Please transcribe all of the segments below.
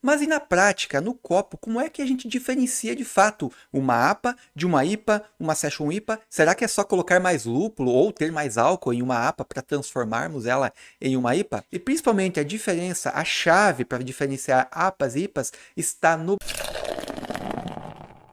Mas e na prática, no copo, como é que a gente diferencia de fato uma APA de uma IPA, uma Session IPA? Será que é só colocar mais lúpulo ou ter mais álcool em uma APA para transformarmos ela em uma IPA? E principalmente a diferença, a chave para diferenciar APAs e IPAs está no...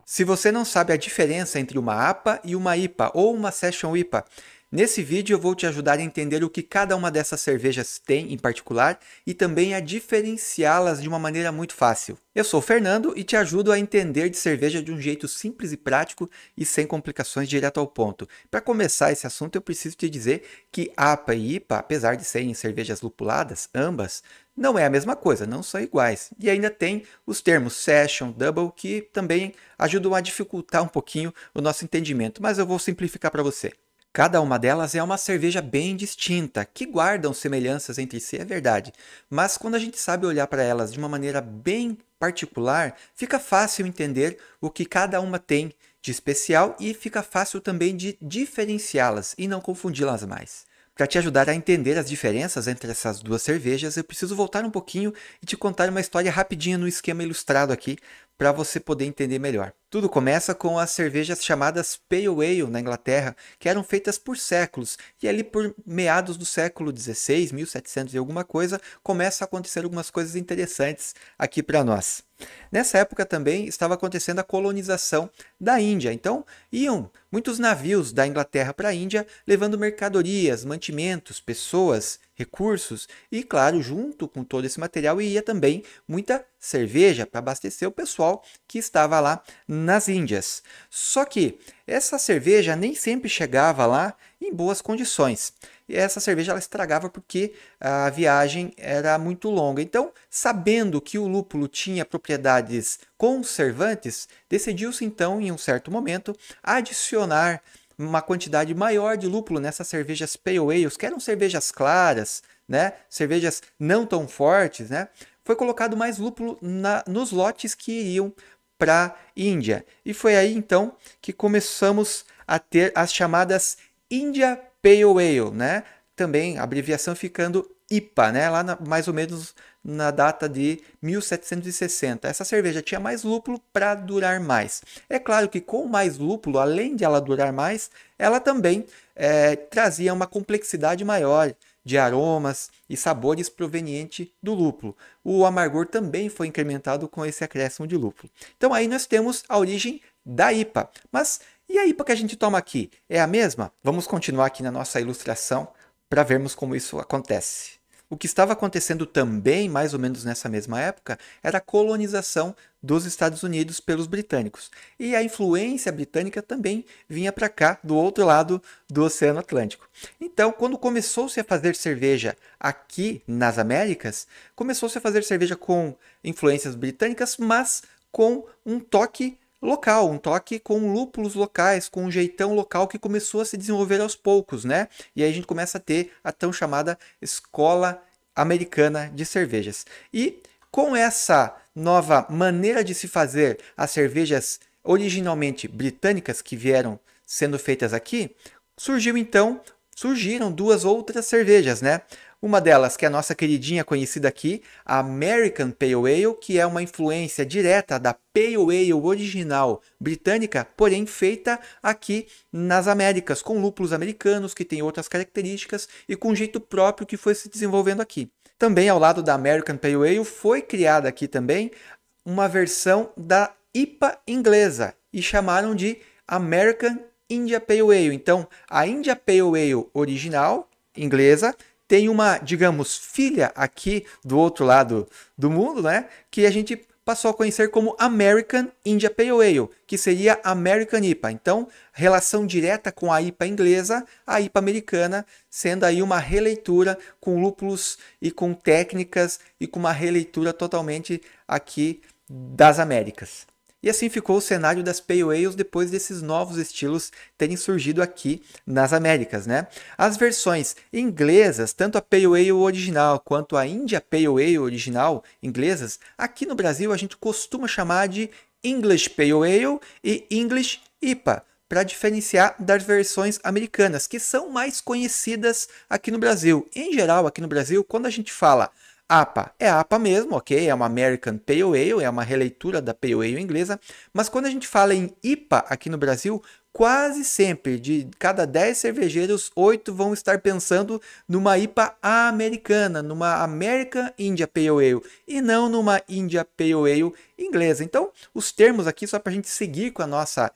Se você não sabe a diferença entre uma APA e uma IPA ou uma Session IPA, nesse vídeo eu vou te ajudar a entender o que cada uma dessas cervejas tem em particular e também a diferenciá-las de uma maneira muito fácil. Eu sou o Fernando e te ajudo a entender de cerveja de um jeito simples e prático e sem complicações, direto ao ponto. Para começar esse assunto, eu preciso te dizer que APA e IPA, apesar de serem cervejas lupuladas, ambas, não é a mesma coisa, não são iguais. E ainda tem os termos Session, Double, que também ajudam a dificultar um pouquinho o nosso entendimento, mas eu vou simplificar para você. Cada uma delas é uma cerveja bem distinta, que guardam semelhanças entre si, é verdade. Mas quando a gente sabe olhar para elas de uma maneira bem particular, fica fácil entender o que cada uma tem de especial e fica fácil também de diferenciá-las e não confundi-las mais. Para te ajudar a entender as diferenças entre essas duas cervejas, eu preciso voltar um pouquinho e te contar uma história rapidinha no esquema ilustrado aqui, para você poder entender melhor. Tudo começa com as cervejas chamadas Pale Ale na Inglaterra, que eram feitas por séculos, e ali por meados do século XVI, 1700 e alguma coisa, começa a acontecer algumas coisas interessantes aqui para nós. Nessa época também estava acontecendo a colonização da Índia, então iam muitos navios da Inglaterra para a Índia, levando mercadorias, mantimentos, pessoas, recursos e, claro, junto com todo esse material ia também muita cerveja para abastecer o pessoal que estava lá nas Índias. Só que essa cerveja nem sempre chegava lá em boas condições. E essa cerveja ela estragava porque a viagem era muito longa. Então, sabendo que o lúpulo tinha propriedades conservantes, decidiu-se então, em um certo momento, adicionar uma quantidade maior de lúpulo nessas cervejas Pale Ales, que eram cervejas claras, né? Cervejas não tão fortes, né? Foi colocado mais lúpulo nos lotes que iriam para a Índia. E foi aí então que começamos a ter as chamadas India Pale Ale, né? Também a abreviação ficando IPA, né? Lá mais ou menos na data de 1760. Essa cerveja tinha mais lúpulo para durar mais. É claro que com mais lúpulo, além de ela durar mais, ela também trazia uma complexidade maior de aromas e sabores proveniente do lúpulo. O amargor também foi incrementado com esse acréscimo de lúpulo. Então aí nós temos a origem da IPA. Mas e a IPA que a gente toma aqui? É a mesma? Vamos continuar aqui na nossa ilustração para vermos como isso acontece. O que estava acontecendo também, mais ou menos nessa mesma época, era a colonização dos Estados Unidos pelos britânicos. E a influência britânica também vinha para cá, do outro lado do Oceano Atlântico. Então, quando começou-se a fazer cerveja aqui nas Américas, começou-se a fazer cerveja com influências britânicas, mas com um toque local, um toque com lúpulos locais, com um jeitão local que começou a se desenvolver aos poucos, né? E aí a gente começa a ter a tão chamada escola americana de cervejas. E com essa nova maneira de se fazer as cervejas originalmente britânicas que vieram sendo feitas aqui, surgiram duas outras cervejas, né? Uma delas, que é a nossa queridinha conhecida aqui, a American Pale Ale, que é uma influência direta da Pale Ale original britânica, porém feita aqui nas Américas, com lúpulos americanos, que tem outras características e com um jeito próprio que foi se desenvolvendo aqui. Também ao lado da American Pale Ale foi criada aqui também uma versão da IPA inglesa e chamaram de American India Pale Ale. Então, a India Pale Ale original, inglesa, tem uma, digamos, filha aqui do outro lado do mundo, né? Que a gente passou a conhecer como American India Pale Ale, que seria American IPA. Então, relação direta com a IPA inglesa, a IPA americana, sendo aí uma releitura com lúpulos e com técnicas e com uma releitura totalmente aqui das Américas. E assim ficou o cenário das Pale Ales depois desses novos estilos terem surgido aqui nas Américas, né? As versões inglesas, tanto a Pale Ale original quanto a India Pale Ale original inglesas, aqui no Brasil a gente costuma chamar de English Pale Ale e English IPA, para diferenciar das versões americanas, que são mais conhecidas aqui no Brasil. Em geral, aqui no Brasil, quando a gente fala APA é APA mesmo, ok? É uma American Pale Ale, é uma releitura da Pale Ale inglesa. Mas quando a gente fala em IPA aqui no Brasil, quase sempre, de cada 10 cervejeiros, 8 vão estar pensando numa IPA americana, numa American India Pale Ale, e não numa India Pale Ale inglesa. Então, os termos aqui, só para a gente seguir com a nossa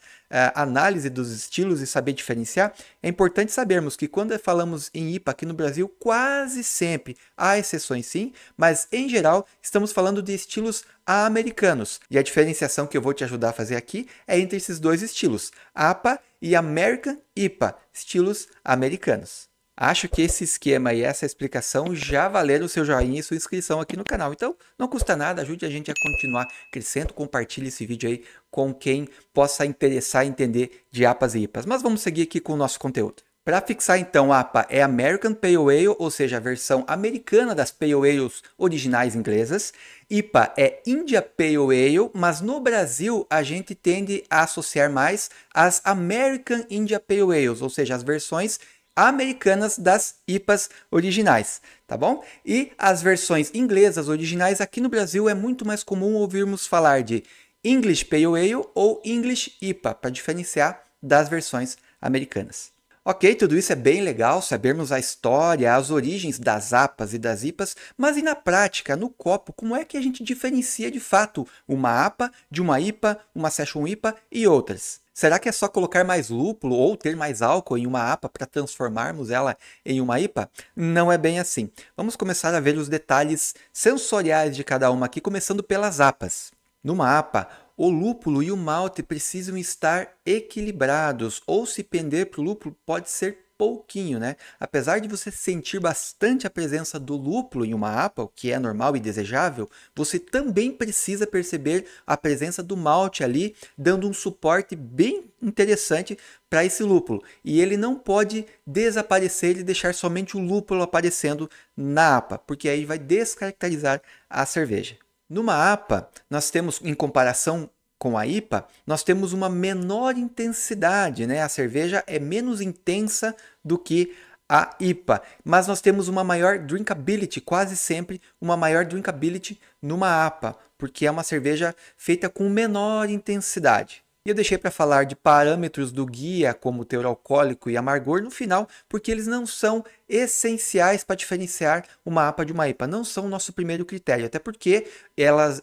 análise dos estilos e saber diferenciar, é importante sabermos que quando falamos em IPA aqui no Brasil, quase sempre, há exceções sim, mas em geral estamos falando de estilos americanos. E a diferenciação que eu vou te ajudar a fazer aqui é entre esses dois estilos, APA e American IPA, estilos americanos. Acho que esse esquema e essa explicação já valeram o seu joinha e sua inscrição aqui no canal. Então, não custa nada, ajude a gente a continuar crescendo, compartilhe esse vídeo aí com quem possa interessar em entender de APAs e IPAs. Mas vamos seguir aqui com o nosso conteúdo. Para fixar então, APA é American Pale Ale, ou seja, a versão americana das Pale Ales originais inglesas. IPA é India Pale Ale, mas no Brasil a gente tende a associar mais as American India Pale Ales, ou seja, as versões americanas das IPAs originais, tá bom? E as versões inglesas originais aqui no Brasil é muito mais comum ouvirmos falar de English Pale Ale ou English IPA, para diferenciar das versões americanas. Ok, tudo isso é bem legal, sabermos a história, as origens das APAs e das IPAs, mas e na prática, no copo, como é que a gente diferencia de fato uma APA de uma IPA, uma Session IPA e outras? Será que é só colocar mais lúpulo ou ter mais álcool em uma APA para transformarmos ela em uma IPA? Não é bem assim. Vamos começar a ver os detalhes sensoriais de cada uma aqui, começando pelas APAs. Numa APA, o lúpulo e o malte precisam estar equilibrados, ou se pender para o lúpulo pode ser pouquinho, né? Apesar de você sentir bastante a presença do lúpulo em uma APA, o que é normal e desejável, você também precisa perceber a presença do malte ali, dando um suporte bem interessante para esse lúpulo. E ele não pode desaparecer e deixar somente o lúpulo aparecendo na APA, porque aí vai descaracterizar a cerveja. Numa APA, nós temos, em comparação com a IPA, nós temos uma menor intensidade, né? A cerveja é menos intensa do que a IPA, mas nós temos uma maior drinkability, quase sempre uma maior drinkability numa APA, porque é uma cerveja feita com menor intensidade. E eu deixei para falar de parâmetros do guia, como teor alcoólico e amargor, no final, porque eles não são essenciais para diferenciar uma APA de uma IPA. Não são o nosso primeiro critério, até porque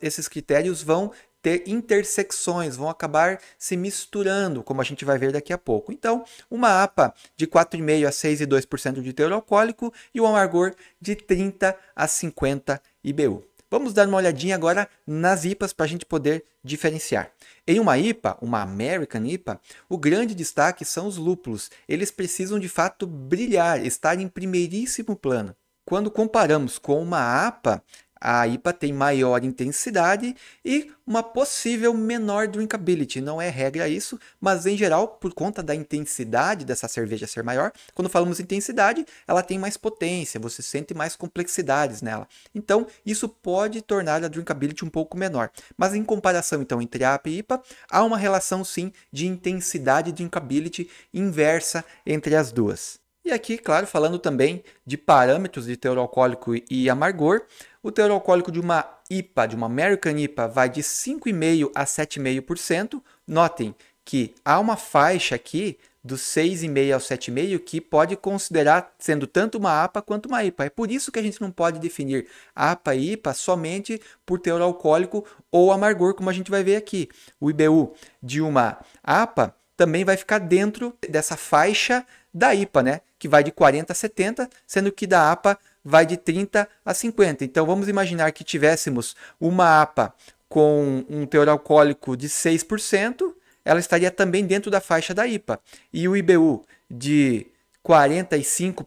esses critérios vão ter intersecções, vão acabar se misturando, como a gente vai ver daqui a pouco. Então, uma APA de 4,5% a 6,2% de teor alcoólico e o amargor de 30 a 50 IBU. Vamos dar uma olhadinha agora nas IPAs para a gente poder diferenciar. Em uma IPA, uma American IPA, o grande destaque são os lúpulos. Eles precisam de fato brilhar, estar em primeiríssimo plano. Quando comparamos com uma APA, a IPA tem maior intensidade e uma possível menor drinkability. Não é regra isso, mas em geral, por conta da intensidade dessa cerveja ser maior, quando falamos intensidade, ela tem mais potência, você sente mais complexidades nela. Então, isso pode tornar a drinkability um pouco menor. Mas em comparação, então, entre a APA e IPA, há uma relação, sim, de intensidade e drinkability inversa entre as duas. E aqui, claro, falando também de parâmetros de teor alcoólico e amargor, o teor alcoólico de uma IPA, de uma American IPA, vai de 5,5% a 7,5%. Notem que há uma faixa aqui dos 6,5% ao 7,5% que pode considerar sendo tanto uma APA quanto uma IPA. É por isso que a gente não pode definir APA e IPA somente por teor alcoólico ou amargor, como a gente vai ver aqui. O IBU de uma APA também vai ficar dentro dessa faixa da IPA, né? Que vai de 40 a 70, sendo que da APA vai de 30 a 50. Então vamos imaginar que tivéssemos uma APA com um teor alcoólico de 6%, ela estaria também dentro da faixa da IPA. E o IBU de 45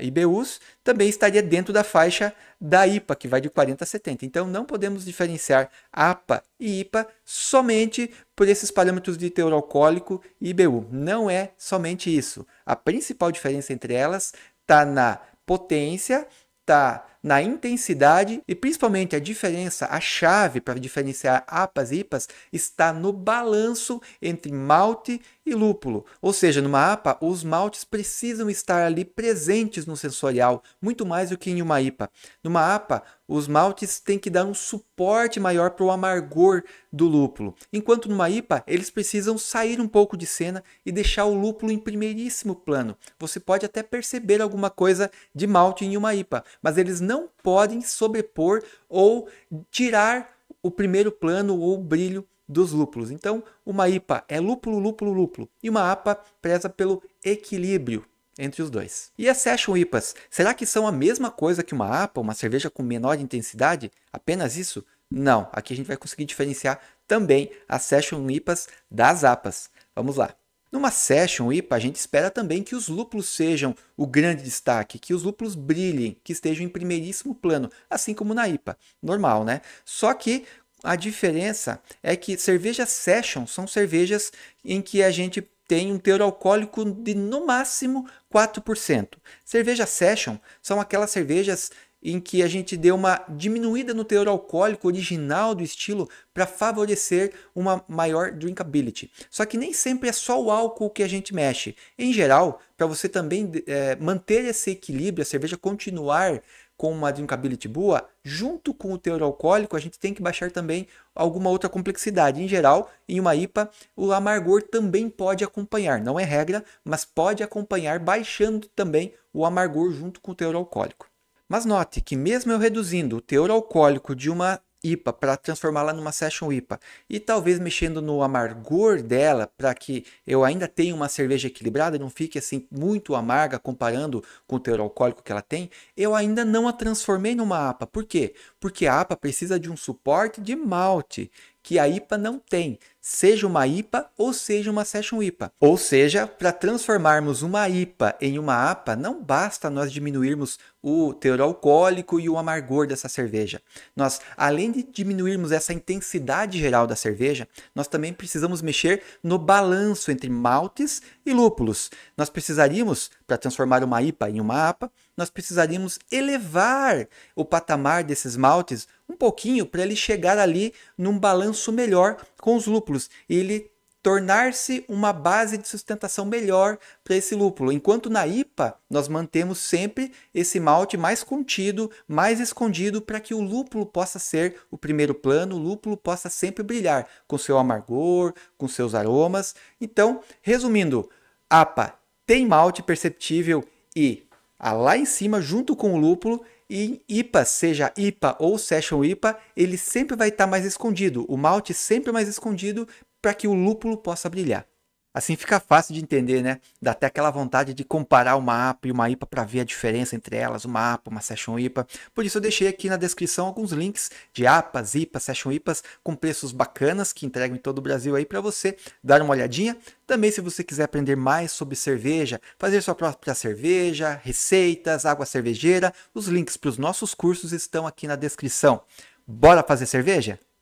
IBUs também estaria dentro da faixa da IPA, que vai de 40 a 70. Então não podemos diferenciar APA e IPA somente por esses parâmetros de teor alcoólico e IBU. Não é somente isso. A principal diferença entre elas está na potência, está na intensidade e principalmente a diferença, a chave para diferenciar APAs e IPAs está no balanço entre malte e lúpulo. Ou seja, numa APA, os maltes precisam estar ali presentes no sensorial, muito mais do que em uma IPA. Numa APA, os maltes têm que dar um suporte maior para o amargor do lúpulo, enquanto numa IPA eles precisam sair um pouco de cena e deixar o lúpulo em primeiríssimo plano. Você pode até perceber alguma coisa de malte em uma IPA, mas eles não podem sobrepor ou tirar o primeiro plano ou o brilho dos lúpulos. Então, uma IPA é lúpulo, lúpulo, lúpulo, e uma APA preza pelo equilíbrio entre os dois. E as Session IPAs, será que são a mesma coisa que uma APA, uma cerveja com menor intensidade? Apenas isso? Não, aqui a gente vai conseguir diferenciar também as Session IPAs das APAs. Vamos lá. Numa Session IPA, a gente espera também que os lúpulos sejam o grande destaque, que os lúpulos brilhem, que estejam em primeiríssimo plano, assim como na IPA. Normal, né? Só que a diferença é que cervejas Session são cervejas em que a gente tem um teor alcoólico de no máximo 4%. Cerveja Session são aquelas cervejas em que a gente deu uma diminuída no teor alcoólico original do estilo para favorecer uma maior drinkability. Só que nem sempre é só o álcool que a gente mexe. Em geral, para você também manter esse equilíbrio, a cerveja continuar com uma drinkability boa, junto com o teor alcoólico, a gente tem que baixar também alguma outra complexidade. Em geral, em uma IPA, o amargor também pode acompanhar. Não é regra, mas pode acompanhar baixando também o amargor junto com o teor alcoólico. Mas note que mesmo eu reduzindo o teor alcoólico de uma IPA para transformá-la numa Session IPA e talvez mexendo no amargor dela para que eu ainda tenha uma cerveja equilibrada, não fique assim muito amarga comparando com o teor alcoólico que ela tem, eu ainda não a transformei numa APA. Por quê? Porque a APA precisa de um suporte de malte que a IPA não tem, seja uma IPA ou seja uma Session IPA. Ou seja, para transformarmos uma IPA em uma APA, não basta nós diminuirmos o teor alcoólico e o amargor dessa cerveja. Nós, além de diminuirmos essa intensidade geral da cerveja, nós também precisamos mexer no balanço entre maltes e lúpulos. Nós precisaríamos, para transformar uma IPA em uma APA, nós precisaríamos elevar o patamar desses maltes um pouquinho para ele chegar ali num balanço melhor com os lúpulos e ele tornar-se uma base de sustentação melhor para esse lúpulo. Enquanto na IPA nós mantemos sempre esse malte mais contido, mais escondido para que o lúpulo possa ser o primeiro plano, o lúpulo possa sempre brilhar com seu amargor, com seus aromas. Então, resumindo, APA tem malte perceptível e lá em cima junto com o lúpulo, e em IPA, seja IPA ou Session IPA, ele sempre vai estar mais escondido, o malte sempre mais escondido para que o lúpulo possa brilhar. Assim fica fácil de entender, né? Dá até aquela vontade de comparar uma APA e uma IPA para ver a diferença entre elas, uma APA, uma Session IPA. Por isso eu deixei aqui na descrição alguns links de APAs, IPAs, Session IPAs com preços bacanas que entregam em todo o Brasil aí para você dar uma olhadinha. Também se você quiser aprender mais sobre cerveja, fazer sua própria cerveja, receitas, água cervejeira, os links para os nossos cursos estão aqui na descrição. Bora fazer cerveja?